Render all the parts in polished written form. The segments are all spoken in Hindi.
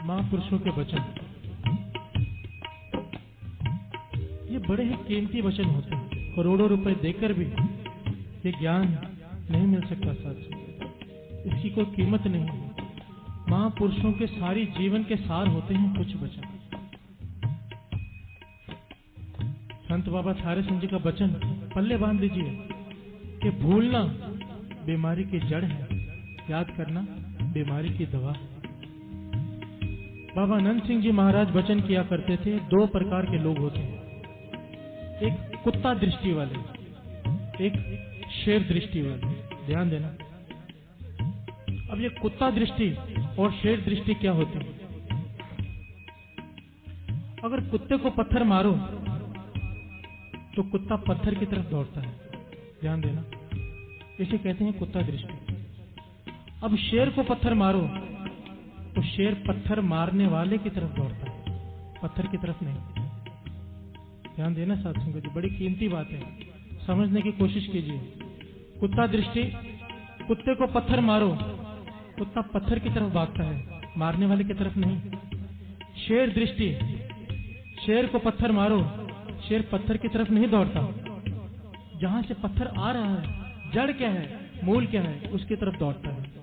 महापुरुषों के वचन, ये बड़े ही कीमती वचन होते हैं। करोड़ों रुपए देकर भी ये ज्ञान नहीं मिल सकता साथ, इसकी कोई कीमत नहीं है। महापुरुषों के सारी जीवन के सार होते हैं कुछ वचन। संत बाबा थारे सिंह जी का वचन पल्ले बांध लीजिए कि भूलना बीमारी की जड़ है, याद करना बीमारी की दवा है। बाबा अनंत सिंह जी महाराज वचन किया करते थे, दो प्रकार के लोग होते हैं, एक कुत्ता दृष्टि वाले, एक शेर दृष्टि वाले। ध्यान देना। अब ये कुत्ता दृष्टि और शेर दृष्टि क्या होती है? अगर कुत्ते को पत्थर मारो तो कुत्ता पत्थर की तरफ दौड़ता है। ध्यान देना, इसे कहते हैं कुत्ता दृष्टि। अब शेर को पत्थर मारो तो शेर पत्थर मारने वाले की तरफ दौड़ता है, पत्थर की तरफ नहीं। ध्यान देना साथ संगत जी, बड़ी कीमती बात है, समझने की कोशिश कीजिए। कुत्ता दृष्टि, कुत्ते को पत्थर मारो, कुत्ता पत्थर की तरफ भागता है, मारने वाले की तरफ नहीं। शेर दृष्टि, शेर को पत्थर मारो, शेर पत्थर की तरफ नहीं दौड़ता, जहां से पत्थर आ रहा है, जड़ क्या है, मूल क्या है, उसकी तरफ दौड़ता है।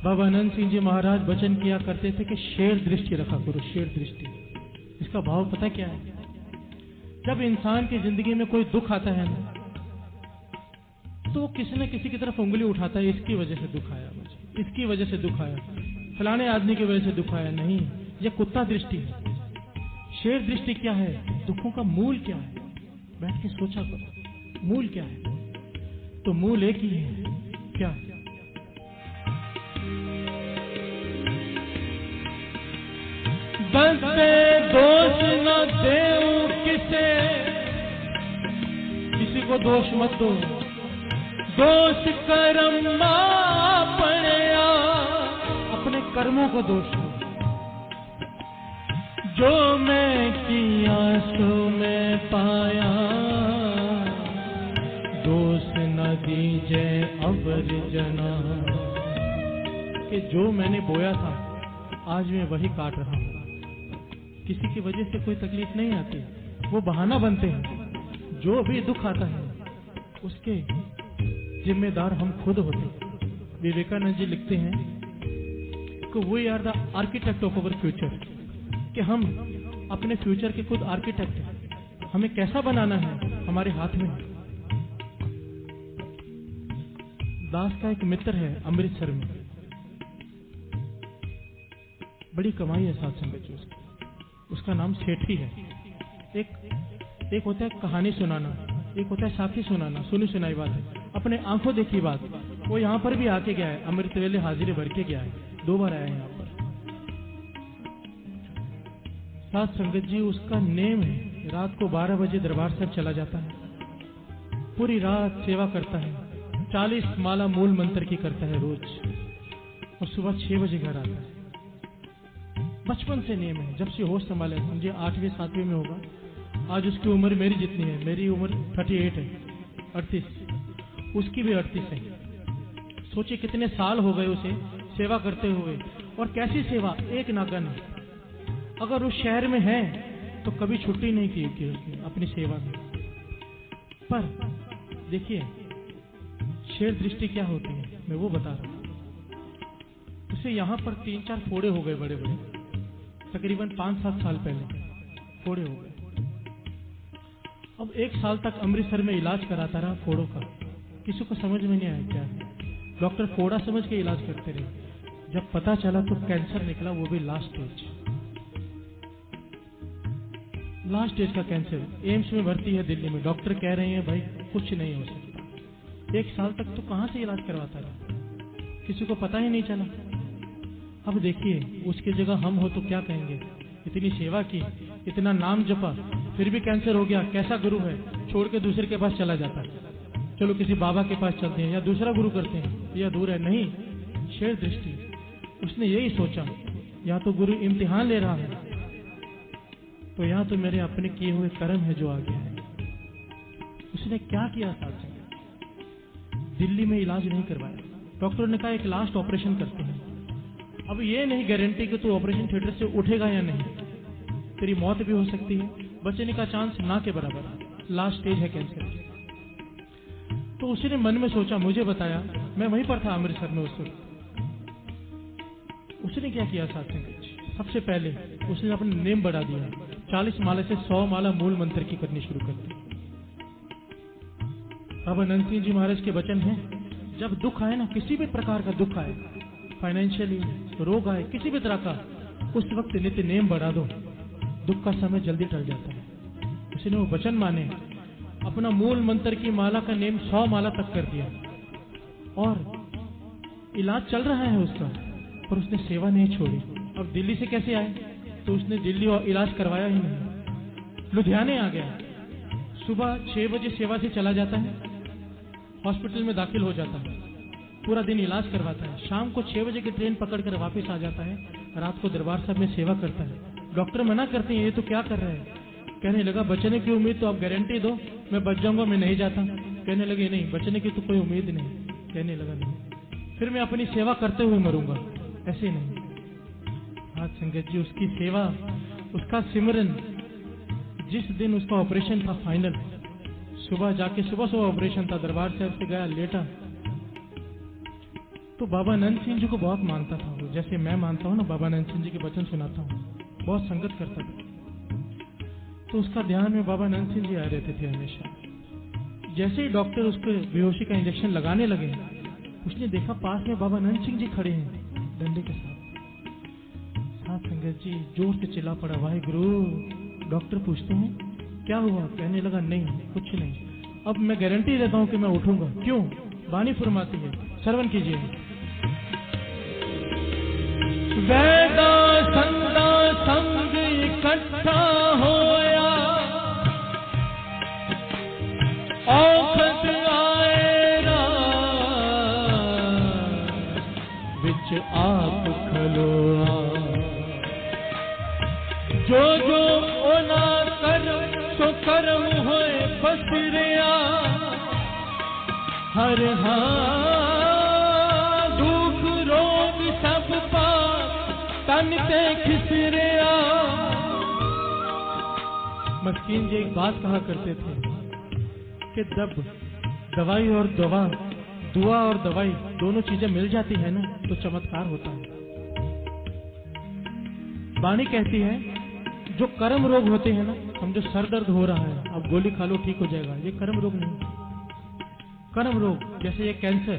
बाबा अनंत सिंह जी महाराज वचन किया करते थे कि शेर दृष्टि रखा करो, शेर दृष्टि। इसका भाव पता क्या है? जब इंसान की जिंदगी में कोई दुख आता है ना, तो वो किसी न किसी की तरफ उंगली उठाता है, इसकी वजह से दुख आया मुझे, इसकी वजह से दुख आया, फलाने आदमी की वजह से दुख आया। नहीं, यह कुत्ता दृष्टि है। शेर दृष्टि क्या है? दुखों का मूल क्या है? बैठ के सोचा करो, मूल क्या है? तो मूल एक ही है, क्या? बंदे दोष न देऊं किसे, किसी को दोष मत दो, दोष कर्म पड़या, अपने कर्मों को दोष दो। जो मैं किया सो मैं पाया, दोष न दीजे अवर जना, कि जो मैंने बोया था आज मैं वही काट रहा हूं। किसी की वजह से कोई तकलीफ नहीं आती, वो बहाना बनते हैं। जो भी दुख आता है उसके जिम्मेदार हम खुद होते हैं। विवेकानंद जी लिखते हैं कि we are the architect of our future, कि हम अपने फ्यूचर के खुद आर्किटेक्ट हैं। हमें कैसा बनाना है हमारे हाथ में। दास का एक मित्र है अमृतसर में, बड़ी कमाई है साथ संगत जी उसकी, उसका नाम सेठी है। एक होता है कहानी सुनाना, एक होता है साथी सुनाना, सुनी सुनाई बात है, अपने आंखों देखी बात। वो यहाँ पर भी आके गया है, अमृत वेले हाजिरी भर के गया है, 2 बार आया है यहाँ पर। साथ संगत जी उसका नेम है, रात को 12 बजे दरबार साहब चला जाता है, पूरी रात सेवा करता है, 40 माला मूल मंत्र की करता है रोज, और सुबह 6 बजे घर आता है। बचपन से नेम है, जब से होश संभाले, समझे 8वीं 7वीं में होगा। आज उसकी उम्र मेरी जितनी है, मेरी उम्र 38 है, 38, उसकी भी 38 है। सोचिए कितने साल हो गए उसे सेवा करते हुए, और कैसी सेवा, एक नागन। अगर उस शहर में है तो कभी छुट्टी नहीं की उसने अपनी सेवा में। पर देखिए शेर दृष्टि क्या होती है, मैं वो बता रहा हूं। उसे यहाँ पर 3-4 फोड़े हो गए, बड़े बड़े, तकरीबन 5-7 साल पहले फोड़े हो गए। अब 1 साल तक अमृतसर में इलाज कराता रहा फोड़ों का, किसी को समझ में नहीं आया क्या है। डॉक्टर फोड़ा समझ के इलाज करते रहे। जब पता चला तो कैंसर निकला, वो भी लास्ट स्टेज का कैंसर। एम्स में भर्ती है दिल्ली में, डॉक्टर कह रहे हैं भाई कुछ नहीं हो सकता। 1 साल तक तो कहां से इलाज करवाता रहा, किसी को पता ही नहीं चला। अब देखिए उसकी जगह हम हो तो क्या कहेंगे, इतनी सेवा की, इतना नाम जपा, फिर भी कैंसर हो गया, कैसा गुरु है, छोड़ के दूसरे के पास चला जाता है। चलो किसी बाबा के पास चलते हैं या दूसरा गुरु करते हैं, या दूर है। नहीं, शेर दृष्टि। उसने यही सोचा, या तो गुरु इम्तिहान ले रहा है, तो यहाँ तो मेरे अपने किए हुए कर्म है जो आ गया है। उसने क्या किया साथ, दिल्ली में इलाज नहीं करवाया। डॉक्टर ने कहा एक लास्ट ऑपरेशन करते हैं। अब ये नहीं गारंटी कि तू ऑपरेशन थिएटर से उठेगा या नहीं, तेरी मौत भी हो सकती है, बचने का चांस ना के बराबर है, लास्ट स्टेज है कैंसर। तो उसने मन में सोचा, मुझे बताया, मैं वहीं पर था अमृतसर में उस वक्त। उसने क्या किया साथ में, सबसे पहले उसने अपना नेम बढ़ा दिया, 40 माला से 100 माला मूल मंत्र की करनी शुरू कर दी। बाबा नंद सिंह जी महाराज के वचन हैं, जब दुख आए ना, किसी भी प्रकार का दुख आए, फाइनेंशियली रोग आए, किसी भी तरह का, उस वक्त नित्य नेम बढ़ा दो, दुख का समय जल्दी टल जाता है। उसने वो वचन माने, अपना मूल मंत्र की माला का नेम 100 माला तक कर दिया, और इलाज चल रहा है उसका, पर उसने सेवा नहीं छोड़ी। अब दिल्ली से कैसे आए, तो उसने दिल्ली और इलाज करवाया ही नहीं, लुधियाने आ गया। सुबह 6 बजे सेवा से चला जाता है, हॉस्पिटल में दाखिल हो जाता है, पूरा दिन इलाज करवाता है, शाम को 6 बजे की ट्रेन पकड़कर वापस आ जाता है, रात को दरबार साहब में सेवा करता है। डॉक्टर मना करते हैं, ये तो क्या कर रहे हैं। कहने लगा, बचने की उम्मीद तो आप गारंटी दो, मैं बच जाऊंगा, मैं नहीं जाता। कहने लगे, नहीं, बचने की तो कोई उम्मीद नहीं। कहने लगा, नहीं, फिर मैं अपनी सेवा करते हुए मरूंगा, ऐसे नहीं। आज संगत जी, उसकी सेवा, उसका सिमरन, जिस दिन उसका ऑपरेशन था फाइनल, सुबह जाके सुबह ऑपरेशन था, दरबार साहब से गया, लेटा, तो बाबा नंद सिंह जी को बहुत मानता था वो, जैसे मैं मानता हूँ ना, बाबा नंद सिंह जी के वचन सुनाता हूँ, बहुत संगत करता था। तो उसका ध्यान में बाबा नंद सिंह जी आ रहते थे हमेशा। जैसे ही डॉक्टर उसको बेहोशी का इंजेक्शन लगाने लगे, उसने देखा पास में बाबा नंद सिंह जी खड़े हैं डंडे के साथ। संगत जी जोर से चिल्ला पड़ा, वाहिगुरु। डॉक्टर पूछते हैं, क्या हुआ? कहने लगा, नहीं, कुछ नहीं, अब मैं गारंटी देता हूं कि मैं उठूंगा। क्यों? वाणी फरमाती है, श्रवण कीजिए। वेदा संदा संग इकट्ठा होया, औखद आए विच आप खलोआ, जो जो ओना कर सो कर्म होए बसरिया, हर दुख रोग सब पाप तन ते खिसरिया। मस्कीन जी एक बात कहा करते थे कि जब दवाई और दवा, दुआ और दवाई दोनों चीजें मिल जाती है ना, तो चमत्कार होता है। वाणी कहती है, जो कर्म रोग होते हैं ना, समझो सर दर्द हो रहा है, अब गोली खा लो ठीक हो जाएगा, ये कर्म रोग नहीं। कर्म रोग जैसे ये कैंसर,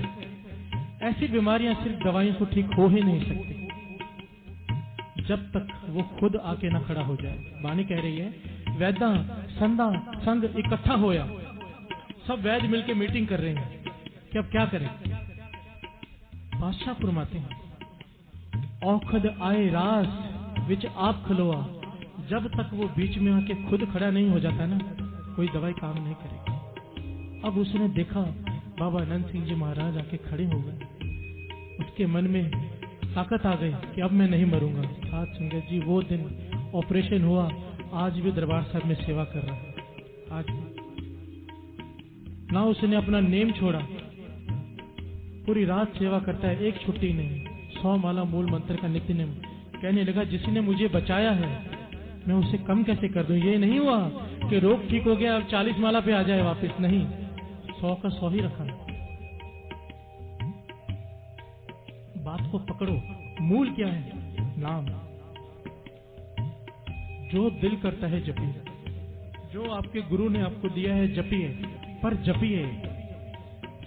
ऐसी बीमारियां सिर्फ दवाइयों से ठीक हो ही नहीं सकती जब तक वो खुद आके ना खड़ा हो जाए। वाणी कह रही है, वैदा संदा संग इकट्ठा होया, सब वैद्य मिलके मीटिंग कर रहे हैं कि अब क्या करें। बादशाह फरमाते हैं, औखद आए रास विच आप खलोआ, जब तक वो बीच में आके खुद खड़ा नहीं हो जाता ना, कोई दवाई काम नहीं करेगी। अब उसने देखा बाबा नंद सिंह जी महाराज आके खड़े हो गए, उसके मन में ताकत आ गई कि अब मैं नहीं मरूंगा। साथ संगत जी, वो दिन ऑपरेशन हुआ, आज भी दरबार साहब में सेवा कर रहा है। आज ना उसने अपना नेम छोड़ा, पूरी रात सेवा करता है, एक छुट्टी नहीं, 100 माला मूल मंत्र का नित्य नेम। कहने लगा, जिसने मुझे बचाया है मैं उसे कम कैसे कर दूं। ये नहीं हुआ कि रोग ठीक हो गया अब 40 माला पे आ जाए वापस, नहीं, 100 का 100 ही रखा। बात को पकड़ो, मूल क्या है? नाम। जो दिल करता है जपिए, जो आपके गुरु ने आपको दिया है जपिए, पर जपिए,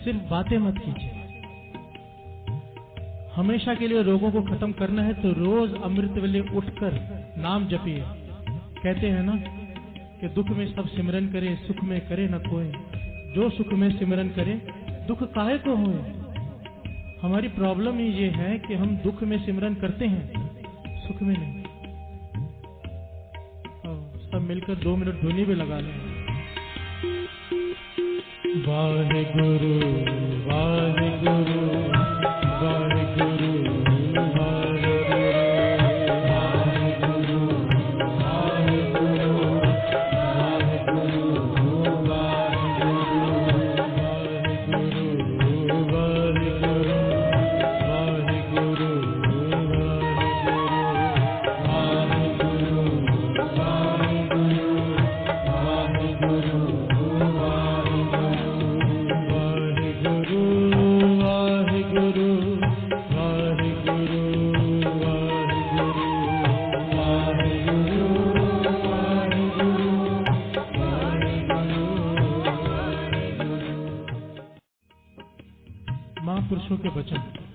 सिर्फ बातें मत कीजिए। हमेशा के लिए रोगों को खत्म करना है तो रोज अमृत वेले उठकर नाम जपिए। कहते हैं ना कि दुख में सब सिमरन करे, सुख में करे न कोई, जो सुख में सिमरन करे दुख काहे को होए। हमारी प्रॉब्लम ही ये है कि हम दुख में सिमरन करते हैं, सुख में नहीं। सब मिलकर 2 मिनट धुनी भी लगा लें। वाहिगुरु वाहिगुरु वाहिगुरु वाहिगुरु महापुरुषों के वचन